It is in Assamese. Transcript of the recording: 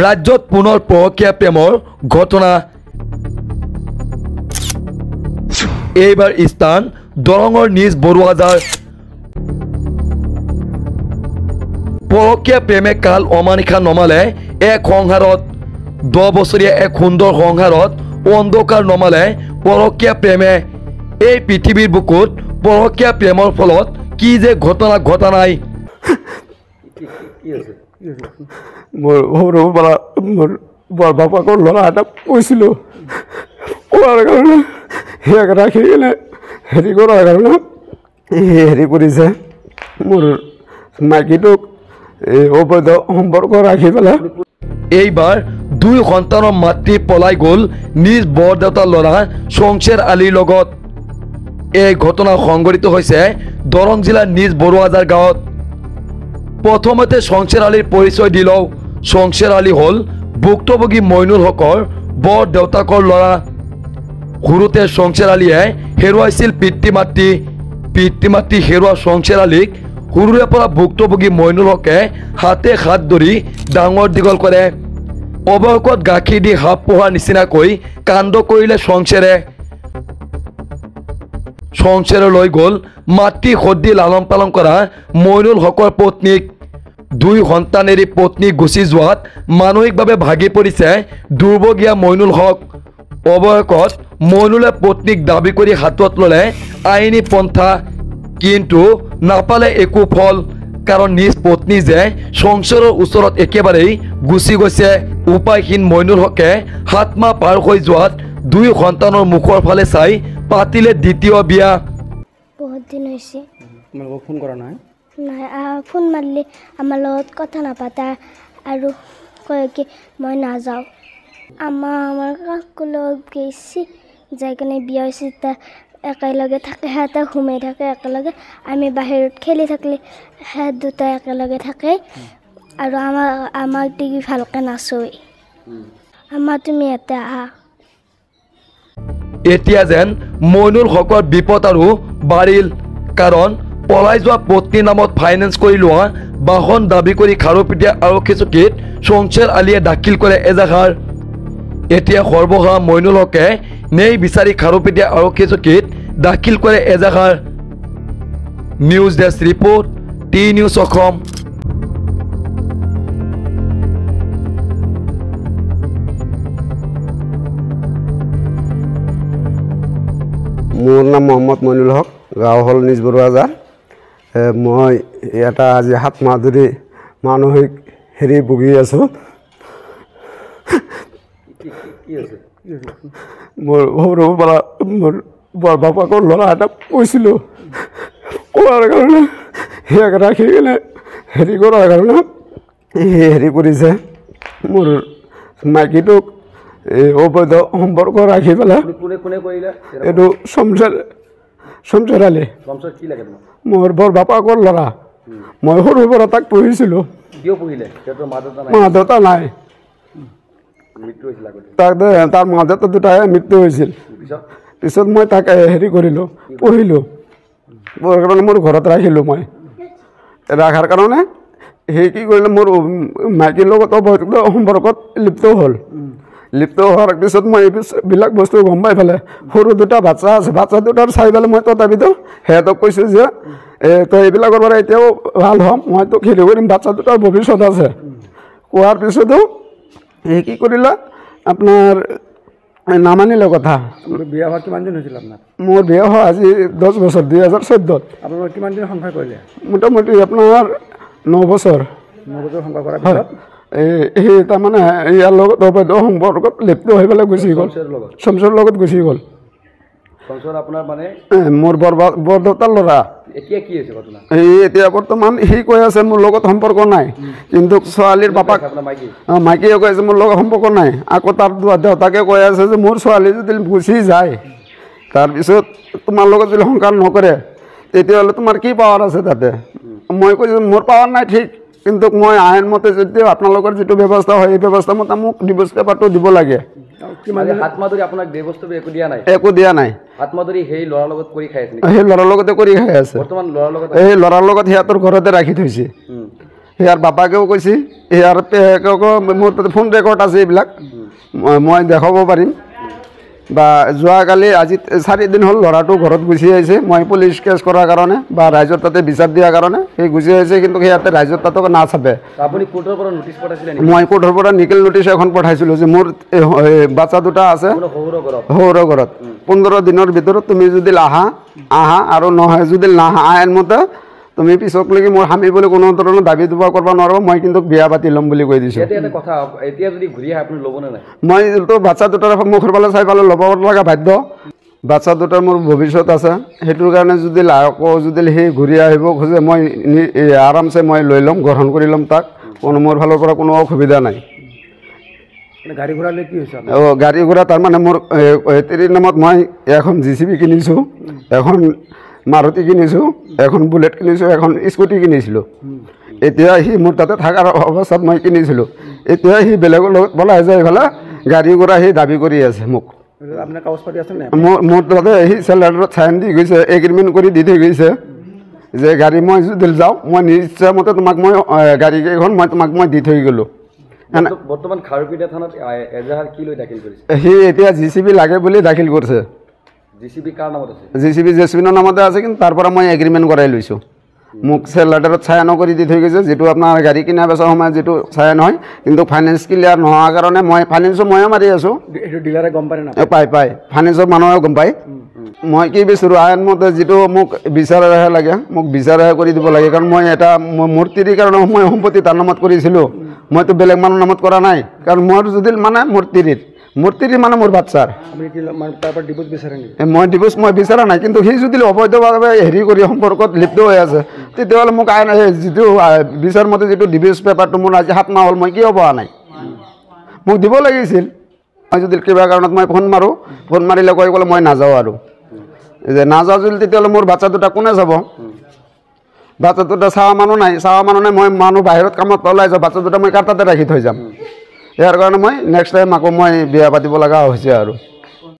ৰাজ্যত পুনৰ পৰকীয়া প্ৰেমৰ ঘটনা এইবাৰ স্থান দৰঙৰ নিজ বৰুৱাজাৰ পৰকীয়া প্ৰেমে কাল অমানিশা নমালে এক সংসাৰত 10 বছৰীয়া এক সুন্দৰ সংসাৰত অন্ধকাৰ নমালে পৰকীয়া প্ৰেমে এই পৃথিৱীৰ বুকুত পৰকীয়া প্ৰেমৰ ফলত কি যে ঘটনা ঘটা নাই মোৰ সৰু পৰা মোৰ বৰ বাপাকৰ ল'ৰা এটা কৈছিলোঁ কোৱাৰ কাৰণে সেয়াক ৰাখি কিনে হেৰি কৰাৰ কাৰণে হেৰি কৰিছে মোৰ মাইকীটোক অবৈধ সম্পৰ্ক ৰাখি পেলাই এইবাৰ 2 সন্তানৰ মাতৃ পলাই গ'ল নিজ বৰদেউতাৰ ল'ৰা শংশেৰ আলীৰ লগত এই ঘটনা সংঘটিত হৈছে দৰং জিলাৰ নিজ বৰুৱাজাৰ গাঁৱত প্ৰথমতে শংশেৰ আলীৰ পৰিচয় দি লওঁ শংশেৰ আলী হ'ল ভুক্তভোগী মইনুল হকৰ বৰ দেউতাকৰ ল'ৰা সৰুতে শংশেৰ আলীয়ে হেৰুৱাইছিল পিতৃ মাতৃ হেৰুৱা শংশেৰ আলীক সৰুৰে পৰা ভুক্তভোগী মইনুল হকে হাতে হাত ধৰি ডাঙৰ দীঘল কৰে অৱশেষত গাখীৰ দি হাপ পোহাৰ নিচিনাকৈ কাণ্ড কৰিলে শংশেৰে লৈ গ'ল মাতৃ সদ্যি লালন পালন কৰা মইনুল হকৰ পত্নীক 2 সন্তান এৰি পত্নী গুচি যোৱাত মানসিকভাৱে ভাগি পৰিছে দুৰ্ভগীয়া মইনুল হক অৱশেষত মইনুলে পত্নীক দাবী কৰি হাতত ল'লে আইনী পন্থা কিন্তু নাপালে একো ফল কাৰণ নিজ পত্নী যে শংশেৰৰ ওচৰত একেবাৰেই গুচি গৈছে উপায়হীন মইনুল হকে 7 মাহ পাৰ হৈ যোৱাত 2 সন্তানৰ মুখৰ ফালে চাই পাতিলে দ্বিতীয় বিয়া বহুত দিন হৈছে তোমালোকক ফোন কৰা নাই নাই ফোন মাৰিলে আমাৰ লগত কথা নাপাতা আৰু কয় কি মই নাযাওঁ আমাৰ কাকুৰ লগত গৈছে যাই কিনে বিয়া হৈছে তাৰ একেলগে থাকে সিহঁতে সোমাই থাকে একেলগে আমি বাহিৰত খেলি থাকিলে সিহঁত দুটা একেলগে থাকে আৰু আমাক টিভি ভালকৈ নাচোৱে আমাৰ তুমি ইয়াতে আহা এতিয়া যেন মইনুল হকৰ বিপদ আৰু বাঢ়িল কাৰণ পলাই যোৱা পত্নীৰ নামত ফাইনেন্স কৰি লোৱা বাহন দাবী কৰি খাৰুপেটীয়া আৰক্ষী চকীত শংশেৰ আলীয়ে দাখিল কৰে এজাহাৰ এতিয়া সৰ্বহাৰা মইনুল হকে নেই বিচাৰি খাৰুপেটীয়া আৰক্ষী চকীত দাখিল কৰে এজাহাৰ news desk report T news Assam মোৰ নাম মোহাম্মদ মইনুল হক গাঁও হ'ল নিজ বৰুৱাজাৰ মই এটা আজি 7 মাহ ধৰি মানসিক হেৰি ভুগি আছোঁ মোৰ সৰু পৰা মোৰ বৰ বাপাকৰ ল'ৰা এটা কৈছিলোঁ কোৱাৰ কাৰণে সেয়াক ৰাখি কিনে হেৰি কৰাৰ কাৰণে হেৰি কৰিছে মোৰ মাইকীটোক অবৈধ সম্পৰ্ক ৰাখি পেলাই এইটো শংশেৰ আলী মোৰ বৰ বাপাকৰ ল'ৰা মই সৰুৰ পৰা তাক পঢ়িছিলোঁ মা দেউতা নাই তাৰ মা দেউতা দুটাই মৃত্যু হৈছিল পিছত মই তাক হেৰি কৰিলোঁ পঢ়িলোঁ পঢ়াৰ কাৰণে মোৰ ঘৰত ৰাখিলোঁ মই ৰাখাৰ কাৰণে সেই কি কৰিলে মোৰ মাইকীৰ লগত অবৈধ সম্পৰ্কত লিপ্ত হোৱাৰ পিছত মই এইবিলাক বস্তু গম পাই পেলাই সৰু 2টা বাচ্চা আছে বাচ্চা 2টাৰ চাই পেলাই মই তথাপিতো সিহঁতক কৈছোঁ যে তই এইবিলাকৰ পৰা এতিয়াও ভাল হ'ম মই তোক হেৰি কৰিম বাচ্চা 2টাৰ ভৱিষ্যত আছে কোৱাৰ পিছতো এই কি কৰিলা আপোনাৰ নামানিলে কথা বিয়া হোৱা কিমান দিন হৈছিল আপোনাৰ মোৰ বিয়া হোৱা আজি 10 বছৰ 2014 আপোনালোকে কিমান দিন সংসাৰ কৰিলে মোটামুটি আপোনাৰ 9 বছৰ সংসাৰ কৰাৰ পিছত সেই তাৰমানে ইয়াৰ লগত অবৈধ সম্পৰ্কত লিপ্ত হৈ পেলাই গুচি গ'ল শংশেৰ লগত গুচি গ'ল আপোনাৰ মানে মোৰ বৰদেউতাৰ ল'ৰা এতিয়া কি হৈছে ঘটনা এতিয়া বৰ্তমান সি কৈ আছে মোৰ লগত সম্পৰ্ক নাই কিন্তু ছোৱালীৰ পাপাক মাইকীয়ে কৈ আছে মোৰ লগত সম্পৰ্ক নাই আকৌ তাৰ দেউতাকে কৈ আছে যে মোৰ ছোৱালী যদি গুচি যায় তাৰপিছত তোমাৰ লগত যদি সংসাৰ নকৰে তেতিয়াহ'লে তোমাৰ কি পাৱাৰ আছে তাতে মই কৈছোঁ মোৰ পাৱাৰ নাই ঠিক কিন্তু মই আইন মতে যদি আপোনালোকৰ যিটো ব্যৱস্থা হয় এই ব্যৱস্থা মতে মোক ডিভোৰ্চ পেপাৰটো দিব লাগে কিমান 7 মাহ ধৰি আপোনাক ডিভোৰ্চ একো দিয়া নাই একো দিয়া নাই আত্মধৰি সেই ল'ৰাৰ লগত কৰি খাই আছে নেকি? সেই ল'ৰাৰ লগতে কৰি খাই আছে। বৰ্তমান ল'ৰাৰ লগত এই ল'ৰাৰ লগত সিহঁতৰ ঘৰতে ৰাখি থৈছে। ইয়াৰ বাপাকেও কৈছে, ইয়াৰ পেকেও মোৰ তাতে ফোন ৰেকৰ্ড আছে, এইবিলাক মই দেখাব পাৰিম। বা যোৱাকালি আজি 4 দিন হ'ল ল'ৰাটো ঘৰত গুচি আহিছে, মই পুলিচ কেছ কৰাৰ কাৰণে বা ৰাইজৰ তাতে বিচাৰ দিয়াৰ কাৰণে সেই গুচি আহিছে, কিন্তু সিহঁতে ৰাইজৰ তাতো নাচাবে। আপুনি কোৰ্টৰ পৰা নোটিছ পঠাইছিলে নেকি? মই কোৰ্টৰ পৰা নিকেল নোটিছ এখন পঠাইছিলোঁ যে মোৰ বাচ্চা দুটা আছে সৌৰ ঘৰত, 15 দিনৰ ভিতৰত তুমি যদি আহা আৰু নহয় যদি নাহা আইন মতে তুমি পিছকলৈকে মোৰ স্বামী বুলি কোনো ধৰণৰ দাবী দুবা কৰিব নোৱাৰো, মই কিন্তু বিয়া পাতি ল'ম বুলি কৈ দিছোঁ। এটা কথা, এতিয়া যদি ঘূৰি আহে আপুনি ল'বনে নাই? মই তো বাচ্চা দুটাৰ মুখৰ ফালে চাই পালে ল'ব লগা বাধ্য। বাচ্চা দুটাৰ মোৰ ভৱিষ্যত আছে, সেইটোৰ কাৰণে যদি আকৌ যদি সেই ঘূৰি আহিব খোজে মই আৰামছে মই লৈ ল'ম, গ্ৰহণ কৰি ল'ম তাক, কোনো মোৰ ফালৰ পৰা কোনো অসুবিধা নাই। গাড়ী ঘোঁৰা লৈ কি হৈছে? গাড়ী ঘোঁৰা তাৰমানে মোৰ হেৰিৰ নামত মই এখন JCB কিনিছোঁ, এখন মাৰুতি কিনিছোঁ, এখন বুলেট কিনিছোঁ, এখন স্কুটি কিনিছিলোঁ। এতিয়া সি মোৰ তাতে থকাৰ অৱস্থাত মই কিনিছিলোঁ, এতিয়া সি বেলেগৰ লগত পলাই যায় এইফালে গাড়ী ঘোঁৰা সি দাবী কৰি আছে মোক। আপোনাৰ কাগজ পাতি আছে নাই? মোৰ তাতে সি চেলাৰত চাইন দি গৈছে, এগ্ৰিমেণ্ট কৰি দি থৈ গৈছে যে গাড়ী মই যদি যাওঁ মই নিশ্চয় মতে তোমাক মই গাড়ীকেইখন তোমাক মই দি থৈ গ'লোঁ। বৰ্তমান খাৰুপেটীয়া থানাত এজাহাৰ কি লৈ দাখিল কৰিছে? সি এতিয়া JCB লাগে বুলি দাখিল কৰিছে। JCB কাৰ নামত আছে? JCB জেচমিনৰ নামতে আছে, কিন্তু তাৰ পৰা মই এগ্ৰিমেণ্ট কৰাই লৈছোঁ। মোক চেলাৰত চাইনো কৰি দি থৈ গৈছে, যিটো আপোনাৰ গাড়ী কিনা বেচাৰ সময়ত যিটো চাইন হয়, কিন্তু ফাইনেন্স ক্লিয়াৰ নোহোৱাৰ কাৰণে মই ফাইনেন্সো ময়ে মাৰি আছোঁ। এইটো ডিলাৰে গম পায় না? পায় ফাইনেন্সৰ মানুহেও গম পায়। মই কি বিচাৰোঁ, আইনমতে যিটো মোক বিচাৰেহে লাগে, মোক বিচাৰেহে কৰি দিব লাগে, কাৰণ মই এটা মূৰ্তিৰ কাৰণে মই সম্পত্তি তাৰ নামত কৰিছিলোঁ, মইতো বেলেগ মানুহৰ নামত কৰা নাই। কাৰণ মোৰ যদি মানে মূৰ্তিৰ মানে মোৰ বাচ্চাৰ মই ডিভোৰ্চ মই বিচৰা নাই, কিন্তু সি যদি অবৈধভাৱে হেৰি কৰি সম্পৰ্কত লিপ্ত হৈ আছে, তেতিয়াহ'লে মোক আইন যিটো বিচাৰ মতে যিটো ডিভোৰ্চ পেপাৰটো মোৰ আজি 7 মাহ হ'ল মই কিয় পোৱা নাই, মোক দিব লাগিছিল। মই যদি কিবা কাৰণত মই ফোন মাৰোঁ, ফোন মাৰিলে কৈ ক'লে মই নাযাওঁ, আৰু যে নাযাওঁ যদি তেতিয়াহ'লে মোৰ বাচ্চা দুটা কোনে চাব? বাচ্চা দুটা চাৱা মানুহ নাই, মই মানুহ বাহিৰত কামত ওলাই যাওঁ, বাচ্চা দুটা মই কাৰ তাতে ৰাখি থৈ যাম। ইয়াৰ কাৰণে মই নেক্সট টাইম আকৌ মই বিয়া পাতিব লগা হৈছে আৰু।